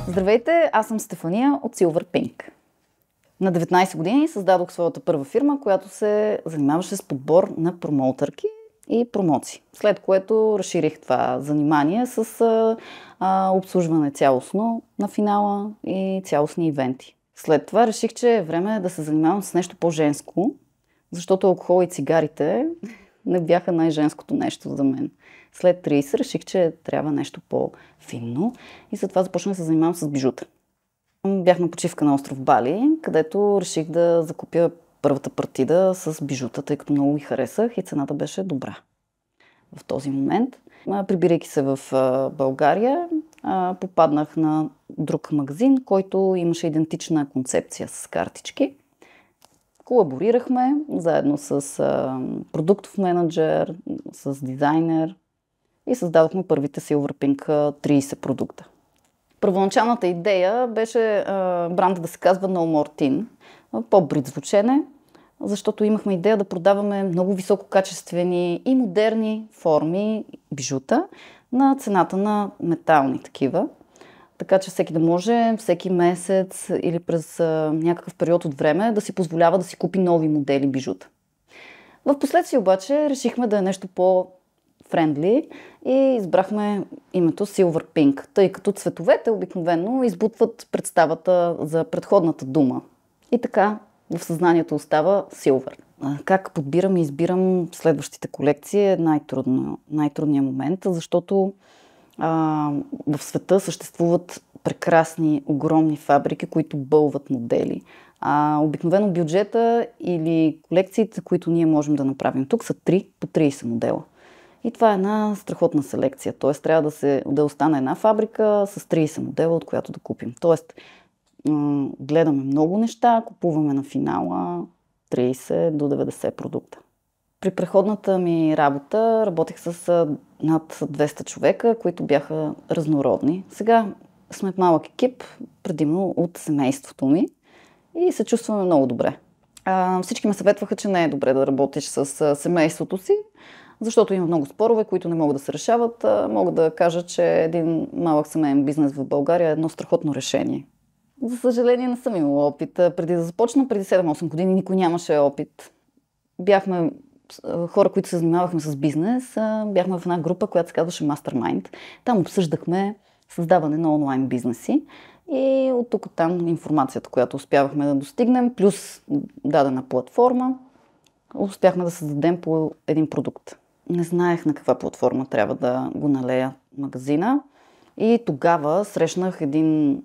Здравейте, аз съм Стефания от Silver Pink. На 19 години създадох своята първа фирма, която се занимаваше с подбор на промоутърки и промоции. След което разширих това занимание с обслужване цялостно на финала и цялостни ивенти. След това реших, че е време да се занимавам с нещо по-женско, защото алкохол и цигарите не бяха най-женското нещо за мен. След 30 реших, че трябва нещо по-финно и затова започнах да се занимавам с бижута. Бях на почивка на остров Бали, където реших да закупя първата партида с бижута, тъй като много ги харесах и цената беше добра. В този момент, прибирайки се в България, попаднах на друг магазин, който имаше идентична концепция с картички. Колаборирахме заедно с продуктов менеджер, с дизайнер и създадохме първите Silver Pink 30 продукта. Първоначалната идея беше бранда да се казва No More Teen, по-брит звучене, защото имахме идея да продаваме много висококачествени и модерни форми бижута на цената на метални такива. Така че всеки да може, всеки месец или през някакъв период от време да си позволява да си купи нови модели бижута. В последствие обаче решихме да е нещо по-френдли и избрахме името Silver Pink, тъй като цветовете обикновено избутват представата за предходната дума. И така в съзнанието остава Silver. Как подбирам и избирам следващите колекции е най-трудният момент, защото в света съществуват прекрасни, огромни фабрики, които бълват модели. Обикновено бюджета или колекциите, които ние можем да направим тук, са 3 по 30 модела. И това е една страхотна селекция. Т.е. трябва да остане една фабрика с 30 модела, от която да купим. Тоест, гледаме много неща, купуваме на финала 30 до 90 продукта. При преходната ми работа работех с над 200 човека, които бяха разнородни. Сега сме малък екип, предимно от семейството ми и се чувстваме много добре. Всички ме съветваха, че не е добре да работиш с семейството си, защото има много спорове, които не могат да се решават. Мога да кажа, че един малък семейен бизнес в България е едно страхотно решение. За съжаление не съм имала опит. Преди да започна, преди 7-8 години, никой нямаше опит. Бяхме хора, които се занимавахме с бизнес, бяхме в една група, която се казваше Mastermind. Там обсъждахме създаване на онлайн бизнеси и от тук там информацията, която успявахме да достигнем, плюс дадена платформа, успяхме да създадем по един продукт. Не знаех на каква платформа трябва да го налея магазина и тогава срещнах един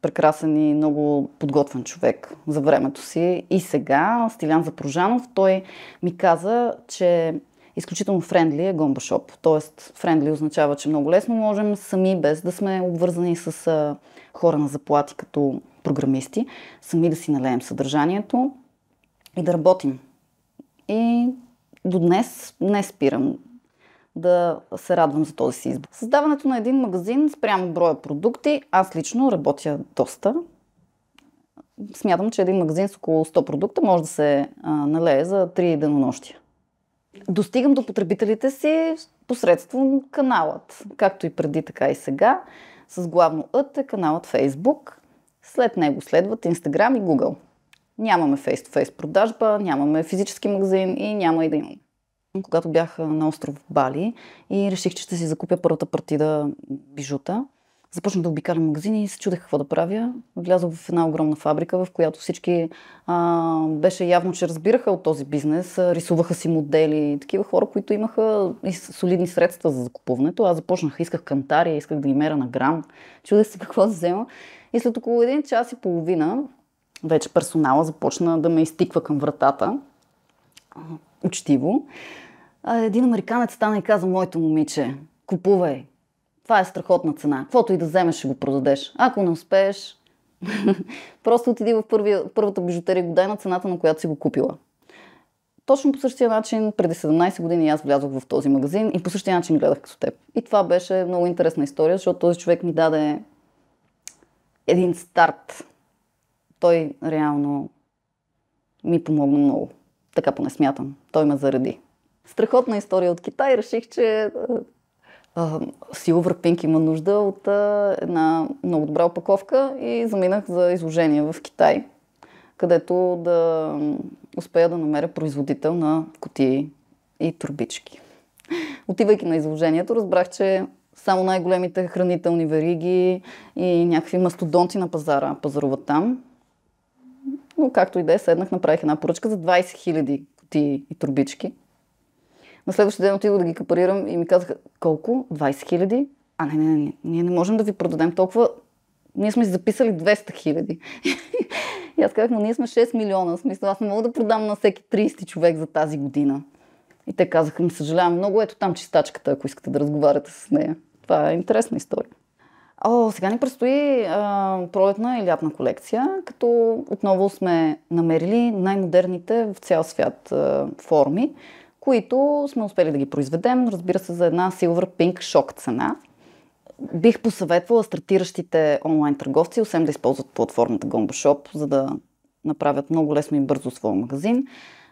прекрасен и много подготвен човек за времето си. И сега, Стилян Запорожанов, той ми каза, че изключително френдли е Gomba Shop. Тоест, френдли означава, че много лесно можем сами, без да сме обвързани с хора на заплати като програмисти, сами да си налеем съдържанието и да работим. И до днес не спирам да се радвам за този си избор. Създаването на един магазин спрямо броя продукти, аз лично работя доста. Смятам, че един магазин с около 100 продукта може да се налее за 3 денонощия. Достигам до потребителите си посредством каналът, както и преди, така и сега. С главно Ът е каналът Facebook, след него следват Instagram и Google. Нямаме face-to-face продажба, нямаме физически магазин и няма и да имаме. Когато бях на остров Бали и реших, че ще си закупя първата партида бижута, започнах да обикалям магазини и се чудех какво да правя. Влязох в една огромна фабрика, в която всички беше явно, че разбираха от този бизнес, рисуваха си модели, такива хора, които имаха солидни средства за закупуването. Аз започнах, исках кантари, исках да ги меря на грам, чудех се какво да взема. И след около 1 час и половина вече персонала започна да ме изтиква към вратата. Учтиво. Един американец стана и каза: моето момиче, купувай. Това е страхотна цена. Каквото и да вземеш, ще го продадеш. Ако не успееш, просто отиди в първата бижутерия и го дай на цената, на която си го купила. Точно по същия начин, преди 17 години аз влязох в този магазин и по същия начин гледах като теб. И това беше много интересна история, защото този човек ми даде един старт. Той реално ми помогна много. Така поне смятам. Той ме зареди. Страхотна история от Китай. Реших, че Silverpink има нужда от една много добра опаковка и заминах за изложение в Китай, където да успея да намеря производител на кутии и торбички. Отивайки на изложението, разбрах, че само най-големите хранителни вериги и някакви мастодонти на пазара пазаруват там. Но както и да е, седнах, направих една поръчка за 20 000 кутии и торбички. На следващия ден отидох да ги капарирам и ми казаха: колко? 20 000? Не, ние не можем да ви продадем толкова. Ние сме си записали 200 000. И аз казах: но ние сме 6 милиона. В смисъл, аз не мога да продам на всеки 30 човек за тази година. И те казаха: ми съжалявам много, ето там чистачката, ако искате да разговаряте с нея. Това е интересна история. Сега ни предстои пролетна и лятна колекция, като отново сме намерили най-модерните в цял свят форми, които сме успели да ги произведем, разбира се, за една Silverpink шок цена. Бих посъветвала стартиращите онлайн търговци, освен да използват платформата GomboShop, за да направят много лесно и бързо своя магазин.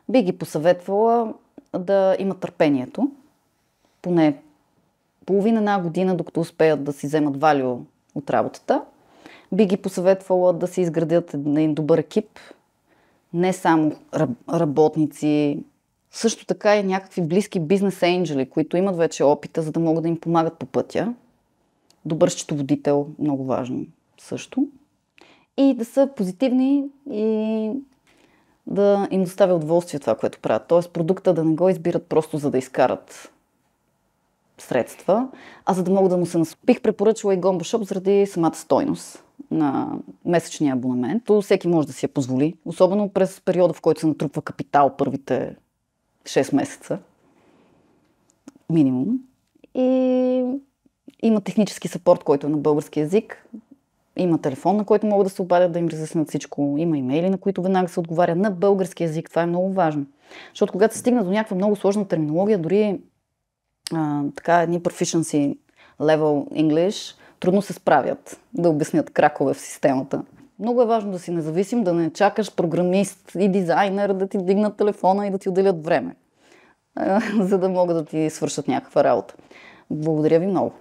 Бих ги посъветвала да имат търпението, поне половина година, докато успеят да си вземат валю от работата. Би ги посъветвала да си изградят един добър екип, не само работници, също така и някакви близки бизнес енджели, които имат вече опита, за да могат да им помагат по пътя. Добър счетоводител, много важно също. И да са позитивни и да им доставя удоволствие това, което правят. Тоест продукта да не го избират просто за да изкарат средства, а за да могат да му се насладят. Бих препоръчала и GomboShop заради самата стойност на месечния абонамент. То всеки може да си я позволи, особено през периода, в който се натрупва капитал първите 6 месеца. Минимум. И има технически съпорт, който е на български език. Има телефон, на който могат да се обадят да им разяснят всичко. Има имейли, на които веднага се отговаря на български език. Това е много важно. Защото когато се стигна до някаква много сложна терминология, дори едни proficiency level English трудно се справят да обяснят кракове в системата. Много е важно да си независим, да не чакаш програмист и дизайнер да ти дигнат телефона и да ти отделят време, за да могат да ти свършат някаква работа. Благодаря ви много!